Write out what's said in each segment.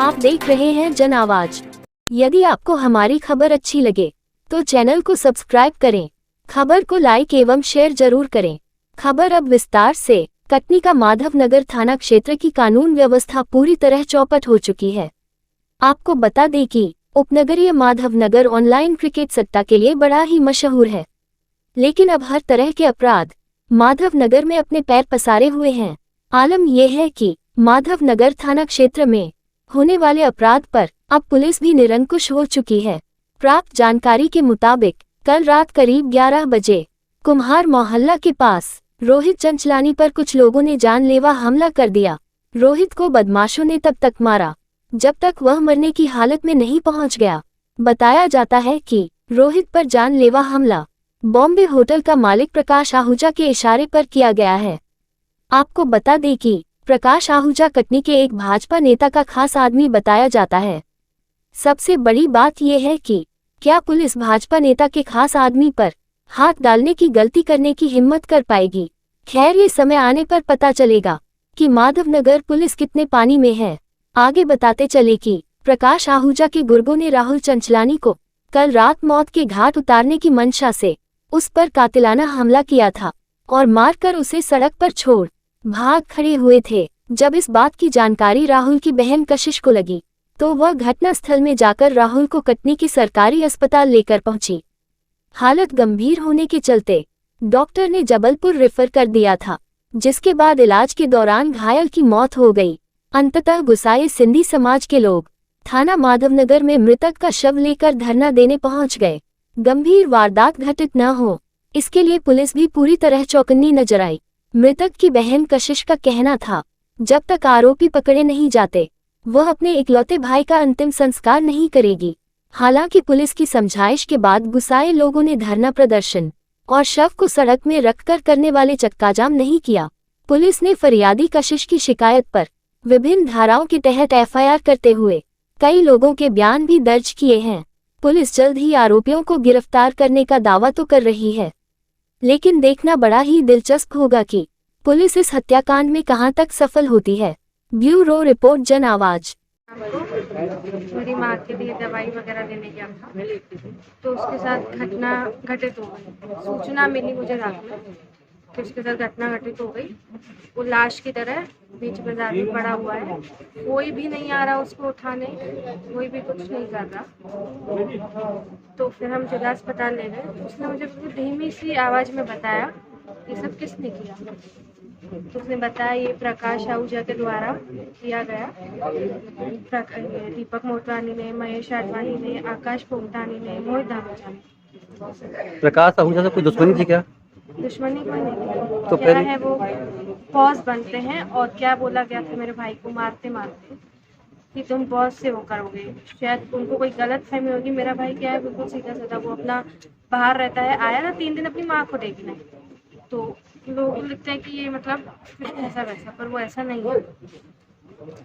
आप देख रहे हैं जन आवाज। यदि आपको हमारी खबर अच्छी लगे तो चैनल को सब्सक्राइब करें, खबर को लाइक एवं शेयर जरूर करें। खबर अब विस्तार से। कटनी का माधवनगर थाना क्षेत्र की कानून व्यवस्था पूरी तरह चौपट हो चुकी है। आपको बता दें कि उपनगरीय माधवनगर ऑनलाइन क्रिकेट सट्टा के लिए बड़ा ही मशहूर है, लेकिन अब हर तरह के अपराध माधवनगर में अपने पैर पसारे हुए हैं। आलम यह है कि माधवनगर थाना क्षेत्र में होने वाले अपराध पर अब पुलिस भी निरंकुश हो चुकी है। प्राप्त जानकारी के मुताबिक कल रात करीब 11 बजे कुम्हार मोहल्ला के पास रोहित चंचलानी पर कुछ लोगों ने जानलेवा हमला कर दिया। रोहित को बदमाशों ने तब तक मारा जब तक वह मरने की हालत में नहीं पहुंच गया। बताया जाता है कि रोहित पर जानलेवा हमला बॉम्बे होटल का मालिक प्रकाश आहूजा के इशारे पर किया गया है। आपको बता दें कि प्रकाश आहूजा कटनी के एक भाजपा नेता का खास आदमी बताया जाता है। सबसे बड़ी बात यह है कि क्या पुलिस भाजपा नेता के खास आदमी पर हाथ डालने की गलती करने की हिम्मत कर पाएगी। खैर, ये समय आने पर पता चलेगा कि माधवनगर पुलिस कितने पानी में है। आगे बताते चले कि प्रकाश आहूजा के गुर्गों ने राहुल चंचलानी को कल रात मौत के घाट उतारने की मंशा से उस पर कातिलाना हमला किया था और मारकर उसे सड़क पर छोड़ भाग खड़े हुए थे। जब इस बात की जानकारी राहुल की बहन कशिश को लगी तो वह घटनास्थल में जाकर राहुल को कटनी की सरकारी अस्पताल लेकर पहुंची। हालत गंभीर होने के चलते डॉक्टर ने जबलपुर रेफर कर दिया था, जिसके बाद इलाज के दौरान घायल की मौत हो गई। अंततः गुस्साए सिंधी समाज के लोग थाना माधवनगर में मृतक का शव लेकर धरना देने पहुंच गए। गंभीर वारदात घटित न हो, इसके लिए पुलिस भी पूरी तरह चौकन्नी नजर आई। मृतक की बहन कशिश का कहना था, जब तक आरोपी पकड़े नहीं जाते वह अपने इकलौते भाई का अंतिम संस्कार नहीं करेगी। हालांकि पुलिस की समझाइश के बाद गुस्साए लोगों ने धरना प्रदर्शन और शव को सड़क में रखकर करने वाले चक्काजाम नहीं किया। पुलिस ने फरियादी कशिश की शिकायत पर विभिन्न धाराओं के तहत एफआईआर करते हुए कई लोगों के बयान भी दर्ज किए हैं। पुलिस जल्द ही आरोपियों को गिरफ्तार करने का दावा तो कर रही है, लेकिन देखना बड़ा ही दिलचस्प होगा कि पुलिस इस हत्याकांड में कहां तक सफल होती है। ब्यूरो रिपोर्ट जन आवाज। मेरी माँ के लिए दवाई वगैरह देने गया था, तो उसके साथ घटना घटित हो गई। सूचना मिली मुझे रात में कि उसके साथ घटना घटित हो गई। वो लाश की तरह बीच बाजार में पड़ा हुआ है, कोई भी नहीं आ रहा उसको उठाने, कोई भी कुछ नहीं कर रहा। तो फिर हम जिला अस्पताल ले गए। उसने मुझे बिल्कुल धीमी सी आवाज़ में बताया ये सब किसने किया। तो उसने बताया ये प्रकाश आहूजा के द्वारा किया गया। दीपक मोटवानी ने, महेश आडवाणी ने, आकाश पोगटानी ने, मोहित धामीजा ने। प्रकाश आहूजा से कोई दुश्मनी थी क्या? दुश्मनी कोई नहीं थी। तो क्या है वो बॉस बनते हैं और क्या बोला गया था मेरे भाई को मारते मारते कि तुम बॉस से वो करोगे। शायद उनको कोई गलत फहमी होगी। मेरा भाई क्या है, बिल्कुल सीधा साधा, वो अपना बाहर रहता है, आया ना 3 दिन अपनी माँ को देखने, तो लोग लिखते हैं कि ये मतलब ऐसा वैसा, पर वो ऐसा नहीं है।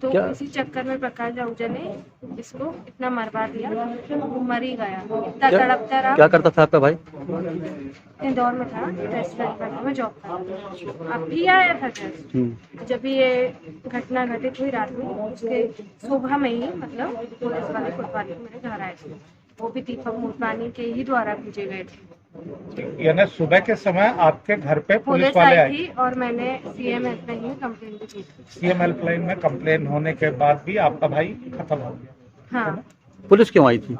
तो इसी चक्कर में प्रकाश आहूजा ने इसको इतना मरवा दिया, वो मर ही गया। इतना तड़पता रहा। क्या करता था आपका भाई? इंदौर में था, रेस्टोरेंट में जॉब करता। अब भी आया था टेस्ट। जब ये घटना घटित हुई रात में, उसके सुबह में ही मतलब पुलिस वाले कोतवाली मेरे घर आए थे। वो भी दीपक मोटवानी के ही द्वारा भेजे गए थे। यानी सुबह के समय आपके घर पे पुलिस वाले आए थी और मैंने सीएम हेल्पलाइन में कंप्लेन भी की थी। सीएम हेल्पलाइन में कंप्लेन होने के बाद भी आपका भाई खत्म हो गया। हाँ। पुलिस क्यों आई थी?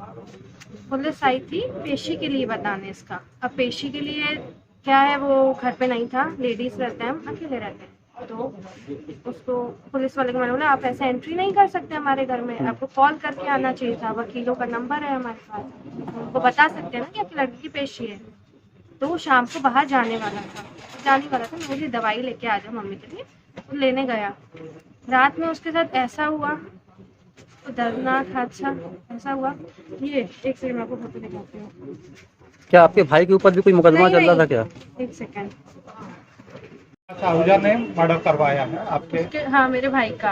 पुलिस आई थी पेशी के लिए बताने इसका। अब पेशी के लिए क्या है, वो घर पे नहीं था, लेडीज रहते हैं, हम अकेले रहते हैं। तो उसको पुलिस वाले को मैंने बोला आप ऐसे एंट्री नहीं कर सकते हमारे घर में, आपको कॉल करके आना चाहिए था। वकीलों का नंबर है हमारे पास, उनको बता सकते हैं ना कि आपकी लड़की की पेशी है। तो वो शाम को बाहर जाने वाला था, मुझे दवाई लेके आ जाओ मम्मी के लिए। वो लेने गया, रात में उसके साथ ऐसा हुआ, दर्दनाक हादसा ऐसा हुआ। ये एक सेकंड में आपको फोटो दिखाती हूँ। क्या आपके भाई के ऊपर भी कोई मुकदमा चल रहा था क्या? एक सेकंड। आहूजा ने मर्डर करवाया है आपके? हाँ, मेरे भाई का।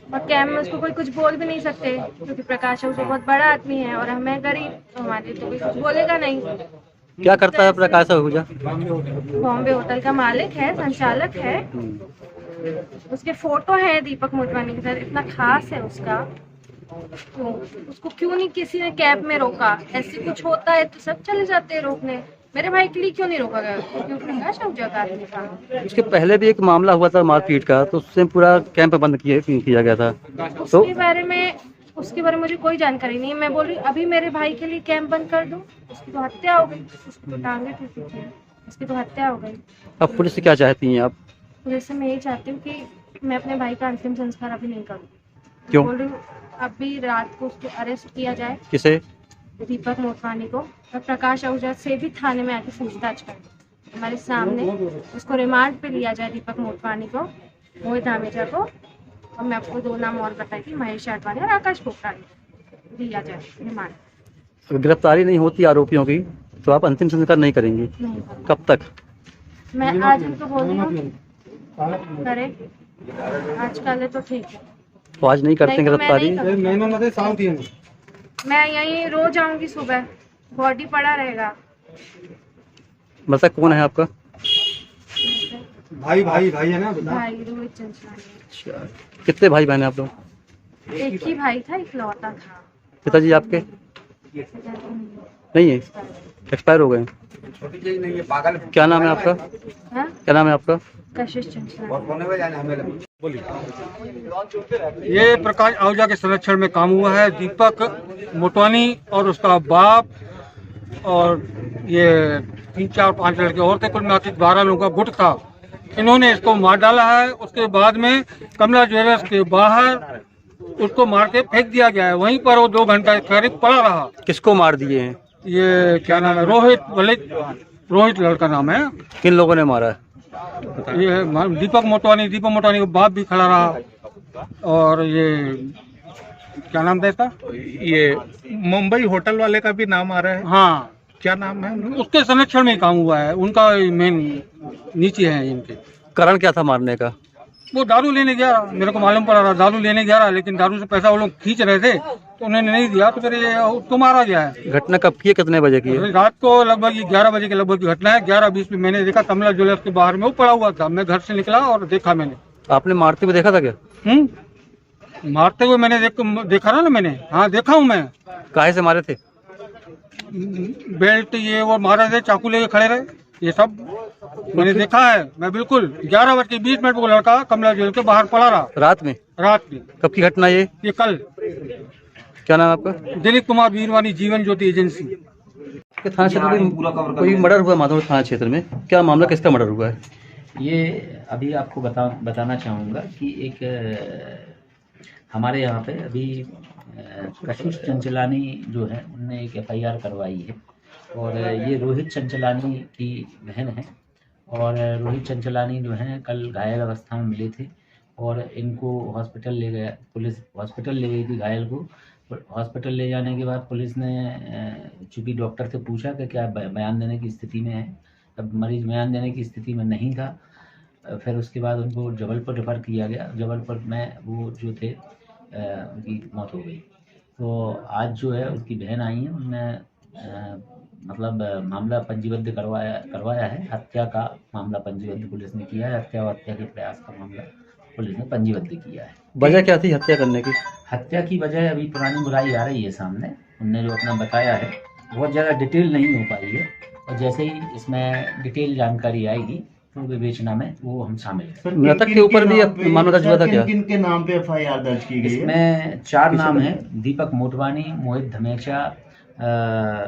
और कैम में उसको कोई कुछ बोल भी नहीं सकते, क्योंकि प्रकाश आहूजा बहुत बड़ा आदमी है और हमें गरीब, तो हमारे तो कोई कुछ बोलेगा नहीं। क्या करता है प्रकाश आहूजा? बॉम्बे होटल का मालिक है, संचालक है। उसके फोटो है दीपक मोटवानी के साथ, इतना खास है उसका। तो उसको क्यों नहीं किसी ने कैब में रोका? ऐसे कुछ होता है तो सब चले जाते हैं रोकने, मेरे भाई के लिए क्यों नहीं रोका गया? क्योंकि प्रकाश आहूजा का आदमी था। उसके पहले भी एक मामला हुआ था मारपीट का, तो उससे पूरा कैंप बंद किया गया था। तो उसके बारे में मुझे कोई जानकारी नहीं है। मैं बोल रही अभी मेरे भाई के लिए कैंप बंद कर दूं, उसकी तो हत्या हो गई, उसकी तो टांगे टूटी थी, उसकी तो हत्या हो गई। अब पुलिस से क्या चाहती हैं आप? पुलिस से मैं यही चाहती हूँ कि मैं अपने भाई का अंतिम संस्कार अभी नहीं करूँ। क्यों? बोल रही हूँ अभी रात को उसको अरेस्ट किया जाए, किसे? दीपक मोटवानी को, और प्रकाश आहूजा से भी थाने में आके पूछताछ कर हमारे सामने उसको रिमांड पे लिया जाए, दीपक मोटवानी को, मोहित धामेजा को, और मैं आपको 2 नाम और बताई थी, महेश आडवाणी और आकाश पोपटानी, दिया जाए रिमांड। अगर गिरफ्तारी नहीं होती आरोपियों की तो आप अंतिम संस्कार नहीं करेंगी? नहीं कब तक? मैं आज उनको बोल रही हूँ करे, आज कल है तो ठीक है, तो आज नहीं करते नहीं तो मैं गिरफ्तारी? नहीं करूँगी। मैं यहीं रोज आऊंगी सुबह, बॉडी पड़ा रहेगा। मृतक कौन है आपका? भाई है ना? भाई रोहित चंचलानी, अच्छा, कितने भाई बहन हैं आप लोग? एक ही भाई था, इकलौता था। पिताजी आपके नहीं है, एक्सपायर हो गए? क्या नाम है आपका? हाँ? क्या नाम है आपका? कशिश चंचलानी। ये प्रकाश आहूजा के संरक्षण में काम हुआ है। दीपक मोटवानी और उसका बाप और ये 3, 4, 5 लड़के और थे, कुल मिलाकर 12 लोगों का गुट था। इन्होंने इसको मार डाला है। उसके बाद में कमला ज्वेलर्स के बाहर उसको मार के फेंक दिया गया है। वहीं पर वो 2 घंटा करीब पड़ा रहा। किसको मार दिए हैं? ये क्या नाम है? रोहित लड़का नाम है। किन लोगों ने मारा है? ये दीपक मोटवानी का बाप भी खड़ा रहा। और ये क्या नाम था इसका? ये मुंबई होटल वाले का भी नाम आ रहा है। हाँ, क्या नाम है उनका? उसके संरक्षण में काम हुआ है। उनका मेन नीचे है इनके। कारण क्या था मारने का? वो दारू लेने गया, मेरे को मालूम पड़ा रहा, दारू लेने गया रहा, लेकिन दारू से पैसा वो लोग खींच रहे थे तो उन्होंने नहीं दिया, तो फिर ये उसको मारा गया है। घटना कब की है, कितने बजे की है? रात को लगभग 11 बजे के लगभग की घटना है। 11:20 में मैंने देखा कमला ज्वेलर्स के बाहर में वो पड़ा हुआ था। मैं घर से निकला और देखा मैंने। आपने मारते हुए देखा था क्या? मारते हुए मैंने देखा ना मैंने। हाँ, देखा हूँ मैं। काहे से मारे थे? बेल्ट ये वो मारे थे, चाकू लेके खड़े रहे, ये सब मैंने देखा है। मैं बिल्कुल 11:20 वो लड़का कमला जेल के बाहर पड़ा रहा। रात में? रात में। कब की घटना ये? ये कल। क्या नाम है आपका? दिलीप कुमार वीरवानी, जीवन ज्योति एजेंसी। थाना क्षेत्र में कोई मर्डर हुआ माधव थाना क्षेत्र में, क्या मामला, किसका मर्डर हुआ है? ये अभी आपको बताना चाहूँगा कि एक हमारे यहाँ पे अभी कशिश चंचलानी जो है उनने एक FIR करवाई है। और ये रोहित चंचलानी की बहन है। और रोहित चंचलानी जो है कल घायल अवस्था में मिले थे और इनको हॉस्पिटल ले गया, पुलिस हॉस्पिटल ले गई थी घायल को। हॉस्पिटल ले जाने के बाद पुलिस ने चूँकि डॉक्टर से पूछा कि क्या बयान देने की स्थिति में है। अब मरीज़ बयान देने की स्थिति में नहीं था। फिर उसके बाद उनको जबलपुर रेफ़र किया गया। जबलपुर में वो जो थे उनकी मौत हो गई। तो आज जो है उसकी बहन आई है, उनने मतलब मामला पंजीबद्ध करवाया है। हत्या का मामला पंजीबद्ध पुलिस ने किया है। हत्या के प्रयास का मामला पुलिस ने पंजीबद्ध किया है। वजह क्या थी हत्या करने की? हत्या की वजह अभी पुरानी बुराई आ रही है सामने। उनने जो अपना बताया है बहुत ज़्यादा डिटेल नहीं हो पाई है, और जैसे ही इसमें डिटेल जानकारी आएगी तो विवेचना में वो हम शामिल हैं। मृतक के ऊपर भी मामला दर्ज हुआ था क्या? किन के नाम पे FIR दर्ज की गई है? इसमें 4 नाम हैं: दीपक मोटवानी, मोहित धमेचा,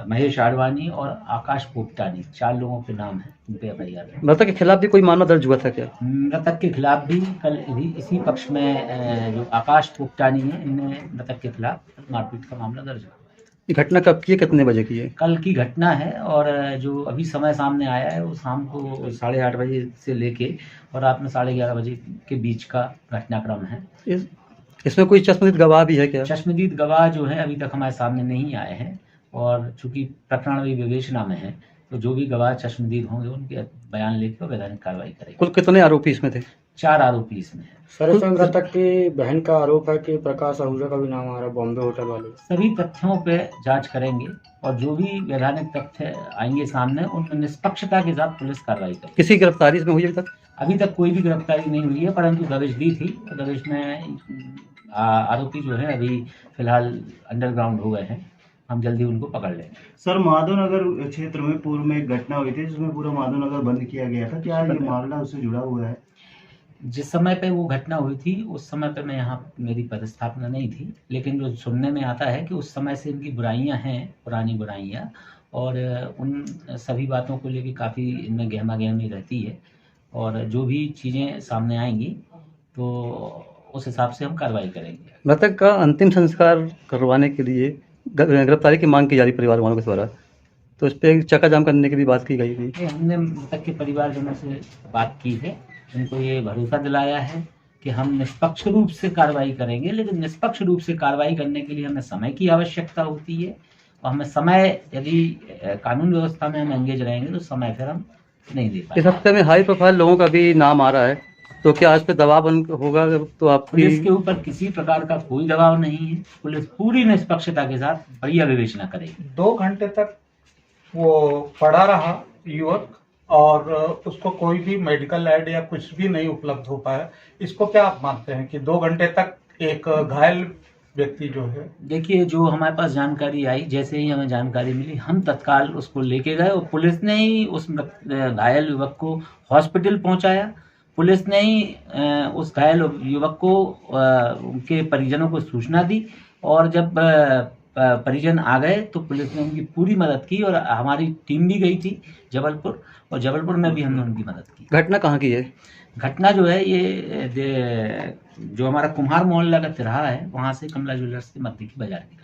महेश आडवाणी और आकाश पोपटानी। 4 लोगों के नाम हैं उन पे FIR। मृतक के खिलाफ भी कोई मामला दर्ज हुआ था क्या? मृतक के खिलाफ भी कल इसी पक्ष में जो आकाश पोपटानी है, इनने मृतक के खिलाफ मारपीट का मामला दर्ज हुआ है। ये घटना कब की है, कितने बजे की है? कल की घटना है। और जो अभी समय सामने आया है वो शाम को 8:30 बजे से लेके और रात में 11:30 बजे के बीच का घटनाक्रम है। इसमें कोई चश्मदीद गवाह भी है क्या? चश्मदीद गवाह जो है अभी तक हमारे सामने नहीं आए हैं, और चूंकि प्रकरण अभी विवेचना में है तो जो भी गवाह चश्मदीद होंगे उनके बयान लेकर वैधानिक कार्रवाई करेंगे। कुल कितने आरोपी इसमें थे? 4 आरोपी इसमें है। सर, इसमें मृतक की बहन का आरोप है कि प्रकाश आहूजा का भी नाम आ रहा है, बॉम्बे होटल वाले। सभी तथ्यों पे जांच करेंगे और जो भी वैधानिक तथ्य आएंगे सामने उनमें निष्पक्षता के साथ पुलिस कार्रवाई करेगी। किसी गिरफ्तारी इसमें हुई अभी तक? अभी तक कोई भी गिरफ्तारी नहीं हुई है, परंतु दबिश दी थी। दबिश में आरोपी जो है अभी फिलहाल अंडरग्राउंड हो गए हैं, हम जल्दी उनको पकड़ लेंगे। सर माधवनगर क्षेत्र में पूर्व में एक घटना हुई थी जिसमें पूरा माधवनगर बंद किया गया था, क्या ये मामला उससे जुड़ा हुआ है? जिस समय पे वो घटना हुई थी उस समय पे मैं यहाँ, मेरी पदस्थापना नहीं थी, लेकिन जो सुनने में आता है कि उस समय से इनकी बुराइयां हैं, पुरानी बुराइयां, और उन सभी बातों को लेकर काफ़ी इनमें गहमा गहमी रहती है, और जो भी चीज़ें सामने आएंगी तो उस हिसाब से हम कार्रवाई करेंगे। मृतक का अंतिम संस्कार करवाने के लिए गिरफ्तारी की मांग की जा रही परिवार वालों के द्वारा, तो इस पर चक्का जाम करने की भी बात की गई थी। ये हमने मृतक के परिवारजनों से बात की है, उनको ये भरोसा दिलाया है कि हम निष्पक्ष रूप से कार्रवाई करेंगे, लेकिन निष्पक्ष रूप से कार्रवाई करने के लिए हमें समय की आवश्यकता होती है, और हमें समय, यदि कानून व्यवस्था में हम एंगेज रहेंगे तो समय फिर हम नहीं दे पाएंगे। इस हफ्ते में हाई प्रोफाइल लोगों का भी नाम आ रहा है, तो क्या आज पे दबाव होगा? तो आपकी पुलिस के ऊपर किसी प्रकार का कोई दबाव नहीं है, पुलिस पूरी निष्पक्षता के साथ बढ़िया विवेचना करेगी। 2 घंटे तक वो पड़ा रहा युवक, और उसको कोई भी मेडिकल एड या कुछ भी नहीं उपलब्ध हो पाया। इसको क्या आप मानते हैं कि 2 घंटे तक एक घायल व्यक्ति जो है? देखिए, जो हमारे पास जानकारी आई, जैसे ही हमें जानकारी मिली हम तत्काल उसको लेके गए, और पुलिस ने ही उस घायल युवक को हॉस्पिटल पहुंचाया। पुलिस ने ही उस घायल युवक को उनके परिजनों को सूचना दी, और जब परिजन आ गए तो पुलिस ने उनकी पूरी मदद की, और हमारी टीम भी गई थी जबलपुर, और जबलपुर में भी हमने उनकी मदद की। घटना कहाँ की है? घटना जो है ये जो हमारा कुम्हार मोहल्ला का तिराहा है, वहाँ से कमला ज्वेलर्स के मध्य की बाजार की।